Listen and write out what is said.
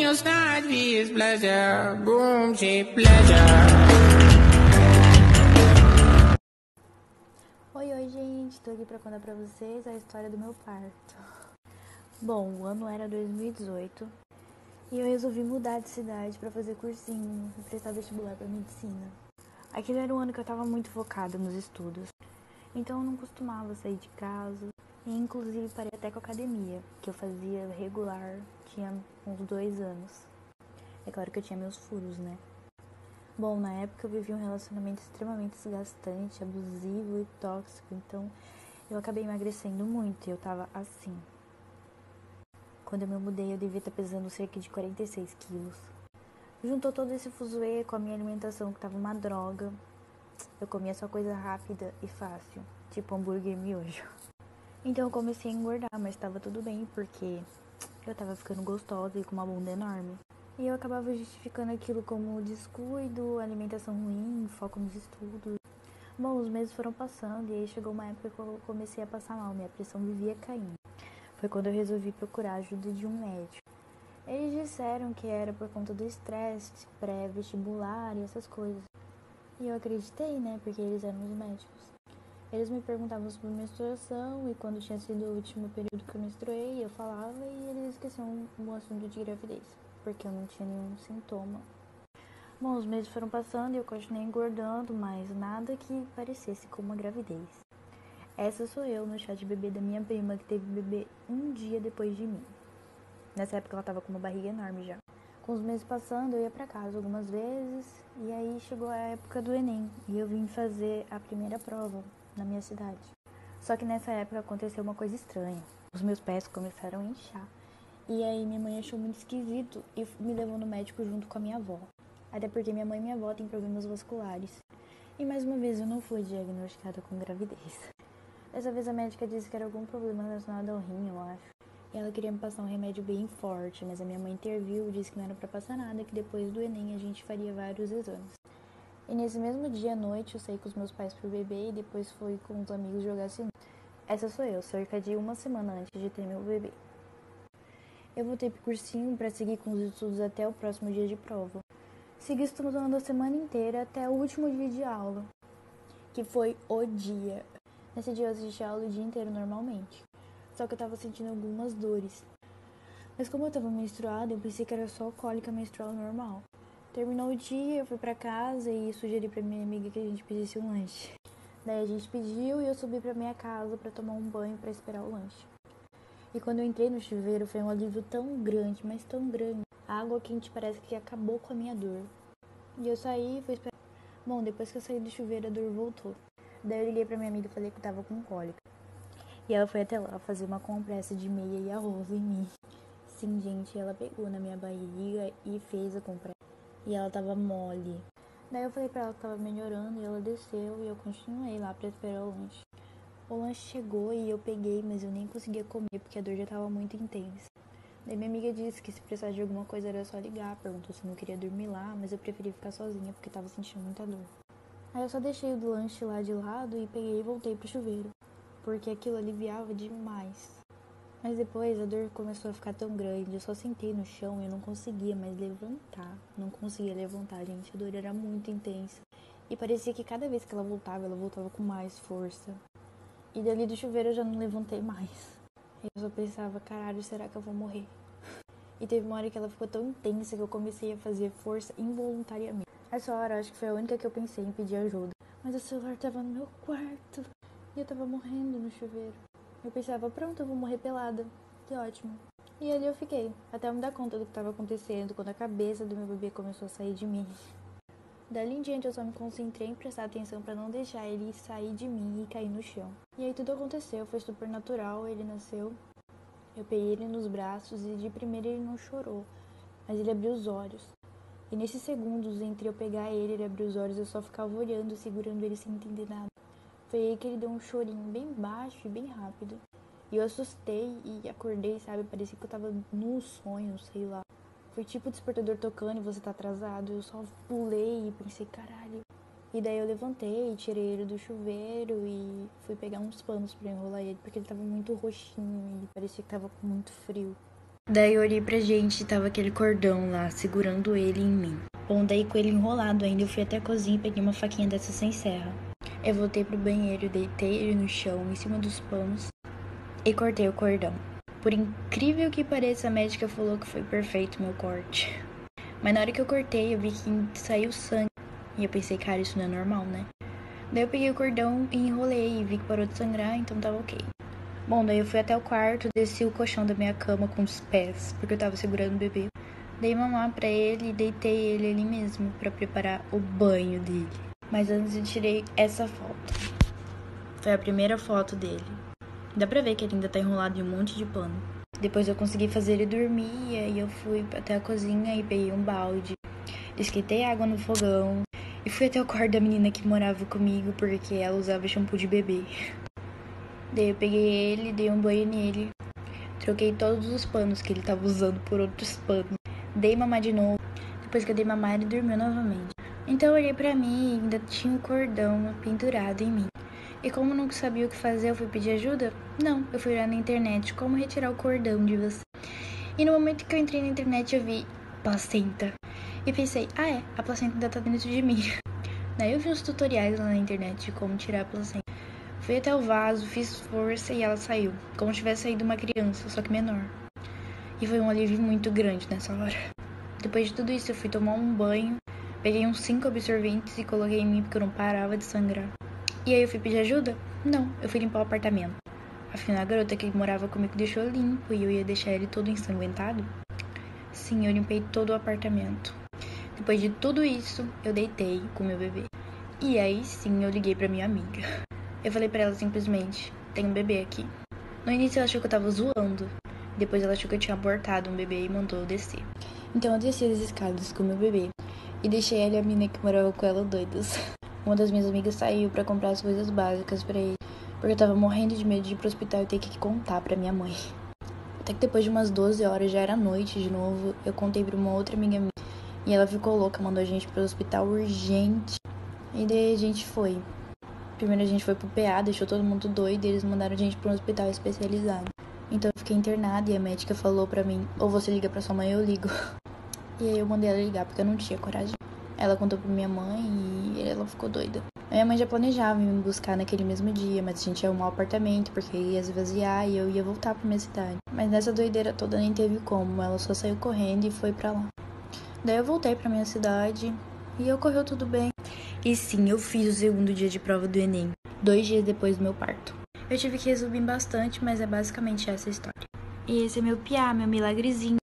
your start is pleasure, boom, she pleasure. Oi, gente, tô aqui pra contar pra vocês a história do meu parto. Bom, o ano era 2018 e eu resolvi mudar de cidade pra fazer cursinho e prestar vestibular pra medicina. Aquele era um ano que eu tava muito focada nos estudos, então eu não costumava sair de casa e inclusive parei até com a academia, que eu fazia regular, tinha uns 2 anos. É claro que eu tinha meus furos, né? Bom, na época eu vivia um relacionamento extremamente desgastante, abusivo e tóxico, então eu acabei emagrecendo muito e eu tava assim. Quando eu me mudei eu devia estar pesando cerca de 46 quilos. Juntou todo esse fuzuê com a minha alimentação que tava uma droga. Eu comia só coisa rápida e fácil, tipo hambúrguer e miojo. Então eu comecei a engordar, mas tava tudo bem porque eu tava ficando gostosa e com uma bunda enorme. E eu acabava justificando aquilo como descuido, alimentação ruim, foco nos estudos. Bom, os meses foram passando e aí chegou uma época que eu comecei a passar mal, minha pressão vivia caindo. Foi quando eu resolvi procurar a ajuda de um médico. Eles disseram que era por conta do estresse, pré-vestibular e essas coisas. E eu acreditei, né, porque eles eram os médicos. Eles me perguntavam sobre menstruação e quando tinha sido o último período que eu menstruei, eu falava e eles esqueciam o assunto de gravidez, porque eu não tinha nenhum sintoma. Bom, os meses foram passando e eu continuei engordando, mas nada que parecesse com uma gravidez. Essa sou eu no chá de bebê da minha prima, que teve bebê um dia depois de mim. Nessa época ela tava com uma barriga enorme já. Com os meses passando, eu ia pra casa algumas vezes, e aí chegou a época do Enem, e eu vim fazer a primeira prova na minha cidade. Só que nessa época aconteceu uma coisa estranha. Os meus pés começaram a inchar. E aí minha mãe achou muito esquisito e me levou no médico junto com a minha avó. Até porque minha mãe e minha avó têm problemas vasculares. E mais uma vez eu não fui diagnosticada com gravidez. Dessa vez a médica disse que era algum problema relacionado ao rim, eu acho. E ela queria me passar um remédio bem forte, mas a minha mãe interviu e disse que não era pra passar nada, que depois do Enem a gente faria vários exames. E nesse mesmo dia à noite eu saí com os meus pais pro bebê e depois fui com os amigos jogar sinuca. Essa sou eu, cerca de uma semana antes de ter meu bebê. Eu voltei pro cursinho pra seguir com os estudos até o próximo dia de prova. Segui estudando a semana inteira até o último dia de aula, que foi o dia. Nesse dia eu assisti a aula o dia inteiro normalmente, só que eu tava sentindo algumas dores. Mas como eu tava menstruada, eu pensei que era só cólica menstrual normal. Terminou o dia, eu fui pra casa e sugeri pra minha amiga que a gente pedisse um lanche. Daí a gente pediu e eu subi pra minha casa pra tomar um banho pra esperar o lanche. E quando eu entrei no chuveiro foi um alívio tão grande, mas tão grande. A água quente parece que acabou com a minha dor. E eu saí e fui esperar. Bom, depois que eu saí do chuveiro a dor voltou. Daí eu liguei pra minha amiga e falei que eu tava com cólica. E ela foi até lá fazer uma compressa de meia e arroz em mim. Sim, gente, ela pegou na minha barriga e fez a compressa. E ela tava mole. Daí eu falei pra ela que tava melhorando e ela desceu e eu continuei lá pra esperar o lanche. O lanche chegou e eu peguei, mas eu nem conseguia comer porque a dor já tava muito intensa. Daí minha amiga disse que se precisasse de alguma coisa era só ligar, perguntou se eu não queria dormir lá, mas eu preferi ficar sozinha porque tava sentindo muita dor. Aí eu só deixei o do lanche lá de lado e peguei e voltei pro chuveiro, porque aquilo aliviava demais. Mas depois a dor começou a ficar tão grande, eu só sentei no chão e eu não conseguia mais levantar. Não conseguia levantar, gente, a dor era muito intensa. E parecia que cada vez que ela voltava com mais força. E dali do chuveiro eu já não levantei mais. Eu só pensava, caralho, será que eu vou morrer? E teve uma hora que ela ficou tão intensa que eu comecei a fazer força involuntariamente. Essa hora acho que foi a única que eu pensei em pedir ajuda. Mas o celular tava no meu quarto e eu tava morrendo no chuveiro. Eu pensava, pronto, eu vou morrer pelada. Que ótimo. E ali eu fiquei, até eu me dar conta do que estava acontecendo, quando a cabeça do meu bebê começou a sair de mim. Dali em diante eu só me concentrei em prestar atenção para não deixar ele sair de mim e cair no chão. E aí tudo aconteceu, foi super natural, ele nasceu. Eu peguei ele nos braços e de primeira ele não chorou, mas ele abriu os olhos. E nesses segundos entre eu pegar ele e ele abrir os olhos, eu só ficava olhando, segurando ele sem entender nada. Foi aí que ele deu um chorinho bem baixo e bem rápido. E eu assustei e acordei, sabe? Parecia que eu tava num sonho, sei lá. Foi tipo o despertador tocando e você tá atrasado. Eu só pulei e pensei, caralho. E daí eu levantei, tirei ele do chuveiro e fui pegar uns panos pra enrolar ele, porque ele tava muito roxinho e parecia que tava com muito frio. Daí eu olhei pra gente e tava aquele cordão lá, segurando ele em mim. Bom, daí com ele enrolado ainda, eu fui até a cozinha e peguei uma faquinha dessa sem serra. Eu voltei pro banheiro, deitei ele no chão, em cima dos panos, e cortei o cordão. Por incrível que pareça, a médica falou que foi perfeito meu corte. Mas na hora que eu cortei, eu vi que saiu sangue. E eu pensei, cara, isso não é normal, né? Daí eu peguei o cordão e enrolei e vi que parou de sangrar, então tava ok. Bom, daí eu fui até o quarto, desci o colchão da minha cama com os pés, porque eu tava segurando o bebê. Dei mamar pra ele e deitei ele ali mesmo, pra preparar o banho dele. Mas antes eu tirei essa foto. Foi a primeira foto dele. Dá pra ver que ele ainda tá enrolado em um monte de pano. Depois eu consegui fazer ele dormir, e aí eu fui até a cozinha e peguei um balde. Esquentei água no fogão e fui até o quarto da menina que morava comigo, porque ela usava shampoo de bebê. Daí eu peguei ele, dei um banho nele, troquei todos os panos que ele tava usando por outros panos. Dei mamar de novo. Depois que eu dei mamar, ele dormiu novamente. Então eu olhei pra mim e ainda tinha um cordão pendurado em mim. E como eu não sabia o que fazer, eu fui pedir ajuda? Não, eu fui olhar na internet como retirar o cordão de você. E no momento que eu entrei na internet, eu vi placenta. E pensei, a placenta ainda tá dentro de mim. Daí eu vi uns tutoriais lá na internet de como tirar a placenta. Fui até o vaso, fiz força e ela saiu. Como se tivesse saído uma criança, só que menor. E foi um alívio muito grande nessa hora. Depois de tudo isso, eu fui tomar um banho. Peguei uns 5 absorventes e coloquei em mim porque eu não parava de sangrar. E aí eu fui pedir ajuda? Não, eu fui limpar o apartamento. Afinal, a garota que morava comigo deixou limpo e eu ia deixar ele todo ensanguentado? Sim, eu limpei todo o apartamento. Depois de tudo isso, eu deitei com meu bebê. E aí sim, eu liguei pra minha amiga. Eu falei pra ela simplesmente, tem um bebê aqui. No início ela achou que eu tava zoando. Depois ela achou que eu tinha abortado um bebê e mandou eu descer. Então eu desci as escadas com meu bebê e deixei ela e a menina que morava com ela doidas. Uma das minhas amigas saiu pra comprar as coisas básicas pra ele, porque eu tava morrendo de medo de ir pro hospital e ter que contar pra minha mãe. Até que depois de umas 12 horas, já era noite de novo, eu contei pra uma outra amiga minha e ela ficou louca, mandou a gente pro hospital urgente. E daí a gente foi. Primeiro a gente foi pro PA, deixou todo mundo doido e eles mandaram a gente pra um hospital especializado. Então eu fiquei internada e a médica falou pra mim, ou você liga pra sua mãe ou eu ligo. E aí eu mandei ela ligar porque eu não tinha coragem. Ela contou pra minha mãe e ela ficou doida. A minha mãe já planejava me buscar naquele mesmo dia, mas a gente ia arrumar um apartamento porque ia esvaziar e eu ia voltar pra minha cidade. Mas nessa doideira toda nem teve como, ela só saiu correndo e foi pra lá. Daí eu voltei pra minha cidade e ocorreu tudo bem. E sim, eu fiz o segundo dia de prova do Enem, 2 dias depois do meu parto. Eu tive que resumir bastante, mas é basicamente essa a história. E esse é meu piá, meu milagrezinho.